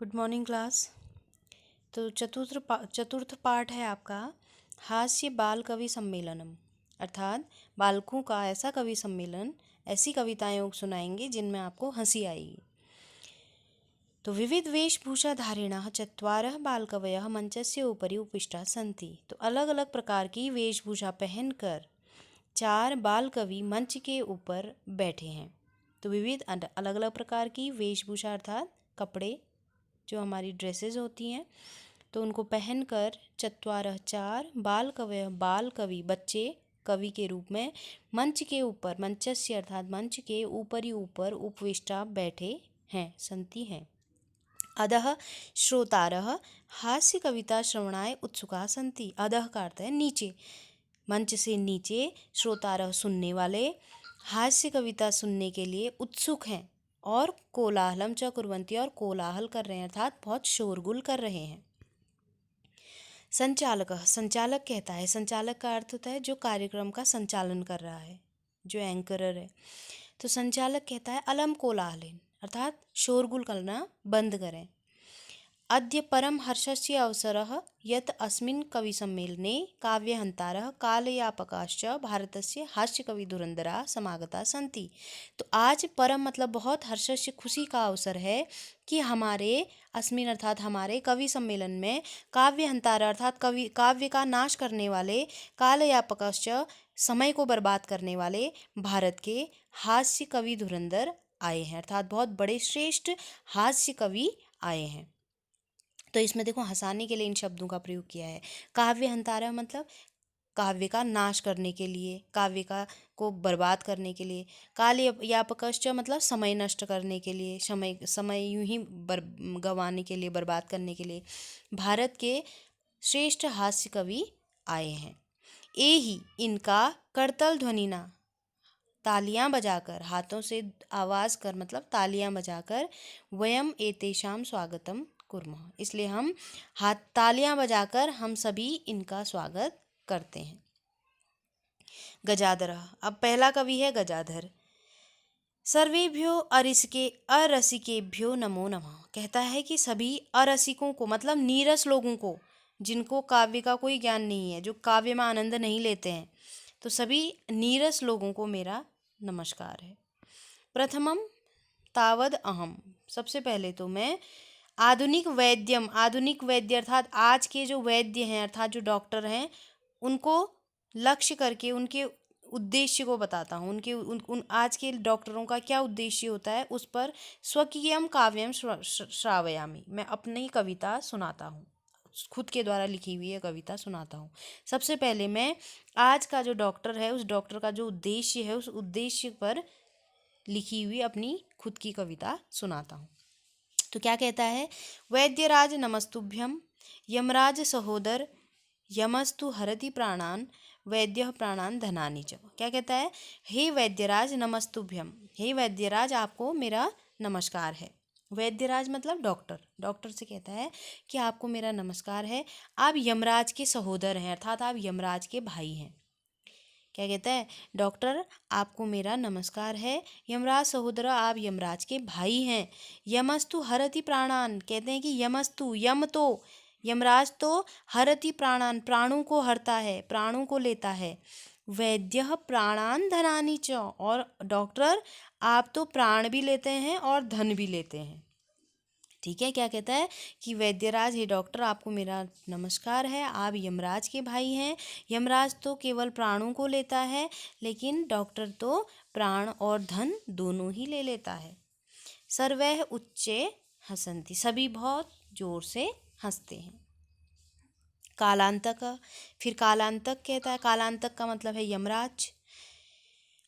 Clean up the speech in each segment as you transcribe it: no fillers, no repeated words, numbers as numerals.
Good morning class. तो चतुर्थ पाठ है आपका हास्य बाल कवि सम्मेलनम, अर्थात बालकों का ऐसा कवि सम्मेलन, ऐसी कविताएं सुनाएंगे जिनमें आपको हंसी आएगी। तो विविध वेशभूषा धारिणः चत्वारः बालकवयः मंचस्य उपरि उपविष्टाः सन्ति। तो अलग अलग प्रकार की वेशभूषा पहनकर 4 बाल कवि मंच के ऊपर बैठे हैं। तो विविध अलग अलग प्रकार की वेशभूषा अर्थात कपड़े, जो हमारी ड्रेसेस होती हैं, तो उनको पहनकर 4 बाल कवि बच्चे कवि के रूप में मंच के ऊपर, मंचस्य अर्थात मंच के ऊपर ही ऊपर उपविष्टा बैठे हैं, संति हैं। अधः श्रोतारः हास्य कविता श्रवणाय उत्सुका संति। अधः का अर्थ है नीचे, मंच से नीचे श्रोतारः सुनने वाले हास्य कविता सुनने के लिए उत्सुक हैं और कोलाहलम च कुर्वन्ति और कोलाहल कर रहे हैं अर्थात बहुत शोरगुल कर रहे हैं। संचालक, संचालक कहता है, संचालक का अर्थ होता है जो कार्यक्रम का संचालन कर रहा है, जो एंकरर है। तो संचालक कहता है अलम कोलाहलेन अर्थात शोरगुल करना बंद करें। अद्य परम हर्षस्य अवसरः यत् अस्मिन् कविसम्मेलने काव्यहन्तारः कालयापकाश्च भारतस्य हास्यकविधुरन्धराः समागताः सन्ति। तो आज परम मतलब बहुत हर्षस्य खुशी का अवसर है कि हमारे अस्मिन् अर्थात हमारे कवि सम्मेलन में काव्यहन्तारः अर्थात काव्य का नाश करने वाले, कालयापकाश्च समय को बर्बाद करने वाले भारत के हास्य कवि धुरंधर आए हैं, अर्थात बहुत बड़े श्रेष्ठ हास्य कवि आए हैं। तो इसमें देखो हंसाने के लिए इन शब्दों का प्रयोग किया है। काव्य हंतारा मतलब काव्य का नाश करने के लिए, काव्य का को बर्बाद करने के लिए। काल यापकश्च मतलब समय नष्ट करने के लिए, समय यूं ही गंवाने के लिए, बर्बाद करने के लिए भारत के श्रेष्ठ हास्य कवि आए हैं। ही इनका करतल ध्वनिना, तालियां बजाकर, हाथों से आवाज़ कर मतलब तालियां बजाकर, वयम एतेषाम स्वागतम कुर्मः, इसलिए हम तालियां बजाकर हम सभी इनका स्वागत करते हैं। गजाधर, अब पहला कवि है गजाधर। सर्वेभ्यो अरसिकेभ्यो नमो नमः, कहता है कि सभी अरसिकों को मतलब नीरस लोगों को, जिनको काव्य का कोई ज्ञान नहीं है, जो काव्य में आनंद नहीं लेते हैं, तो सभी नीरस लोगों को मेरा नमस्कार है। प्रथमम तावद अहम, सबसे पहले तो मैं आधुनिक वैद्य अर्थात आज के जो वैद्य हैं अर्थात जो डॉक्टर हैं, उनको लक्ष्य करके उनके उद्देश्य को बताता हूँ। उन आज के डॉक्टरों का क्या उद्देश्य होता है उस पर स्वकीयम काव्यम श्रावयामी, मैं अपनी कविता सुनाता हूँ, खुद के द्वारा लिखी हुई है कविता सुनाता हूँ। सबसे पहले मैं आज का जो डॉक्टर है उस डॉक्टर का जो उद्देश्य है उस उद्देश्य पर लिखी हुई अपनी खुद की कविता सुनाता हूँ। तो क्या कहता है, वैद्यराज नमस्तुभ्यम यमराज सहोदर यमस्तु हरति प्राणान वैद्य प्राणान धनानि च। क्या कहता है, हे वैद्यराज नमस्तुभ्यम, हे वैद्यराज आपको मेरा नमस्कार है। वैद्यराज मतलब डॉक्टर, डॉक्टर से कहता है कि आपको मेरा नमस्कार है, आप यमराज के सहोदर हैं अर्थात आप यमराज के भाई हैं। क्या कहता है, डॉक्टर आपको मेरा नमस्कार है, यमराज सहोदरा आप यमराज के भाई हैं। यमस्तु हरति प्राणान, कहते हैं कि यमस्तु यमराज तो हरति प्राणान प्राणों को हरता है, प्राणों को लेता है। वैद्य प्राणान धनानि च, और डॉक्टर आप तो प्राण भी लेते हैं और धन भी लेते हैं। ठीक है, क्या कहता है कि वैद्यराज, हे डॉक्टर आपको मेरा नमस्कार है, आप यमराज के भाई हैं। यमराज तो केवल प्राणों को लेता है, लेकिन डॉक्टर तो प्राण और धन दोनों ही ले लेता है। सर्वैः उच्चे हसन्ति, सभी बहुत जोर से हंसते हैं। कालांतक, फिर कालांतक कहता है, कालांतक का मतलब है यमराज।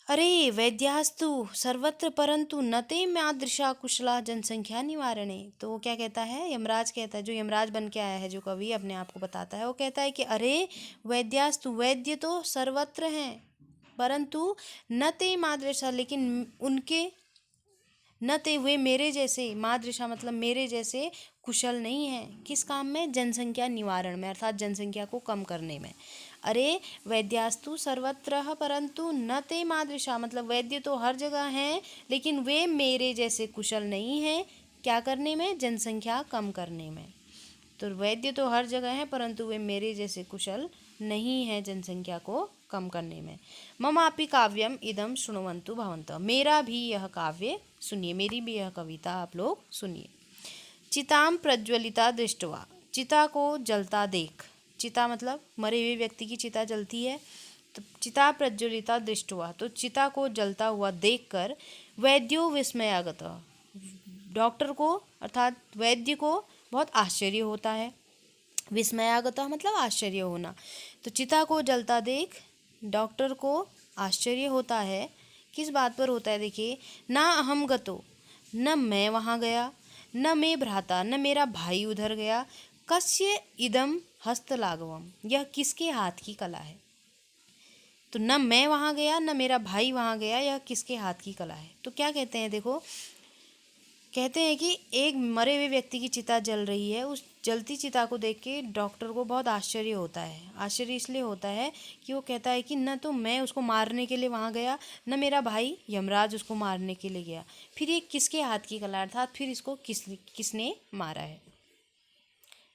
अरे वैद्यास्तु सर्वत्र परंतु न ते मादृशा कुशला जनसंख्या निवारणे। तो वो क्या कहता है, यमराज कहता है, जो यमराज बन के आया है, जो कवि अपने आप को बताता है, वो कहता है कि अरे वैद्यास्तु, वैद्य तो सर्वत्र हैं, परंतु न ते मादृशा, लेकिन उनके न ते वे मेरे जैसे, मादृशा मतलब मेरे जैसे कुशल नहीं हैं। किस काम में, जनसंख्या निवारण में अर्थात जनसंख्या को कम करने में। अरे वैद्यास्तु सर्वत्र परंतु न ते मादृशा, मतलब वैद्य तो हर जगह हैं लेकिन वे मेरे जैसे कुशल नहीं हैं। क्या करने में? जनसंख्या कम करने में। तो वैद्य तो हर जगह है, परंतु वे मेरे जैसे कुशल नहीं है जनसंख्या को कम करने में। ममापि काव्यम इदम शृण्वन्तु भवन्तः, मेरा भी यह काव्य सुनिए, मेरी भी यह कविता आप लोग सुनिए। चिताम प्रज्वलिता दृष्टवा, चिता को जलता देख, चिता मतलब मरे हुए व्यक्ति की चिता जलती है, तो चिता प्रज्वलिता दृष्टवा, तो चिता को जलता हुआ देखकर वैद्यो विस्मयागत, डॉक्टर को अर्थात वैद्य को बहुत आश्चर्य होता है। विस्मयागत मतलब आश्चर्य होना। तो चिता को जलता देख डॉक्टर को आश्चर्य होता है। किस बात पर होता है? देखिए, ना अहम गतो, न मैं वहाँ गया, न मैं भ्राता, न मेरा भाई उधर गया, कस्य इदम हस्तलाघवम, यह किसके हाथ की कला है? तो न मैं वहाँ गया, न मेरा भाई वहाँ गया, यह किसके हाथ की कला है? तो क्या कहते हैं? देखो, कहते हैं कि एक मरे हुए व्यक्ति की चिता जल रही है, उस जलती चिता को देख के डॉक्टर को बहुत आश्चर्य होता है। आश्चर्य इसलिए होता है कि वो कहता है कि न तो मैं उसको मारने के लिए वहाँ गया, न मेरा भाई यमराज उसको मारने के लिए गया, फिर ये किसके हाथ की कला, अर्थात फिर इसको किसने मारा है?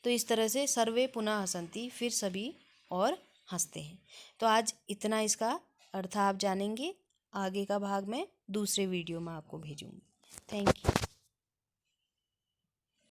तो इस तरह से सर्वे पुनः हसंती, फिर सभी और हंसते हैं। तो आज इतना इसका अर्थ आप जानेंगे। आगे का भाग मैं दूसरे वीडियो में आपको भेजूँगी। Thank you.